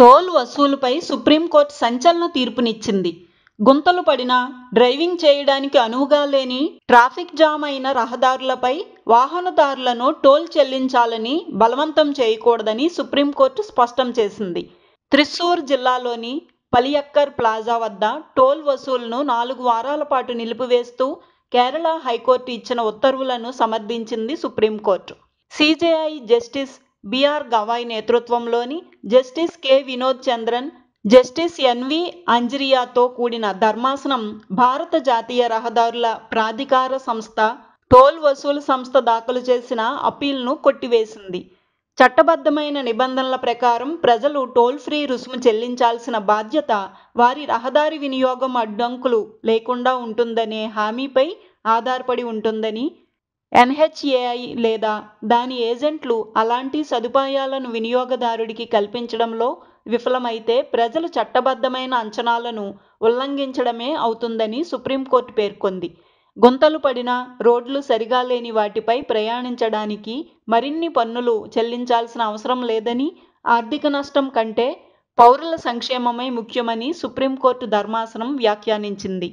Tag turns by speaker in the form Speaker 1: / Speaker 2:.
Speaker 1: Toll వసూలుపై supreme court సంచలన తీర్పునిచ్చింది. గుంతలు పడినా, డ్రైవింగ్ చేయడానికి అనువుగా లేని, ట్రాఫిక్ జామ్ అయిన రహదారులపై వాహనదారులను టోల్ చెల్లించాలని బలవంతం చేయకూడదని సుప్రీంకోర్టు స్పష్టం చేసింది. త్రిశూర్ జిల్లాలోని పలియక్కర్ ప్లాజా వద్ద టోల్ వసూలును 4 వారాల పాటు నిలిపివేస్తూ కేరళ హైకోర్టు ఇచ్చిన ఉత్తర్వులను సమర్థించింది supreme court. CJI justice BR Gavai నేతృత్వంలోని justice K Vinod Chandran, justice NV అంజరియాతో కూడిన ధర్మాసనం భారత జాతీయ రహదారుల ప్రాధికార సంస్థ, టోల్ వసూలు సంస్థ దాఖలు చేసిన అప్పీల్ను కొట్టివేసింది. చట్టబద్ధమైన నిబంధనల ప్రకారం ప్రజలు టోల్ ఫ్రీ రుసుము చెల్లించాల్సిన బాధ్యత వారి రహదారి వినియోగం అడ్డంకులు లేకుండా ఉంటుందనే హామీపై ఆధారపడి ఉంటుందని, ఎన్హెచ్ఏఐ లేదా దాని ఏజెంట్లు అలాంటి సదుపాయాలను వినియోగదారుడికి కల్పించడంలో విఫలమైతే ప్రజలు చట్టబద్ధమైన అంచనాలను ఉల్లంఘించడమే అవుతుందని సుప్రీంకోర్టు పేర్కొంది. గుంతలు పడిన, రోడ్లు సరిగా లేని వాటిపై ప్రయాణించడానికి మరిన్ని పన్నులు చెల్లించాల్సిన అవసరం లేదని, ఆర్థిక నష్టం కంటే పౌరుల సంక్షేమమే ముఖ్యమని సుప్రీంకోర్టు ధర్మాసనం వ్యాఖ్యానించింది.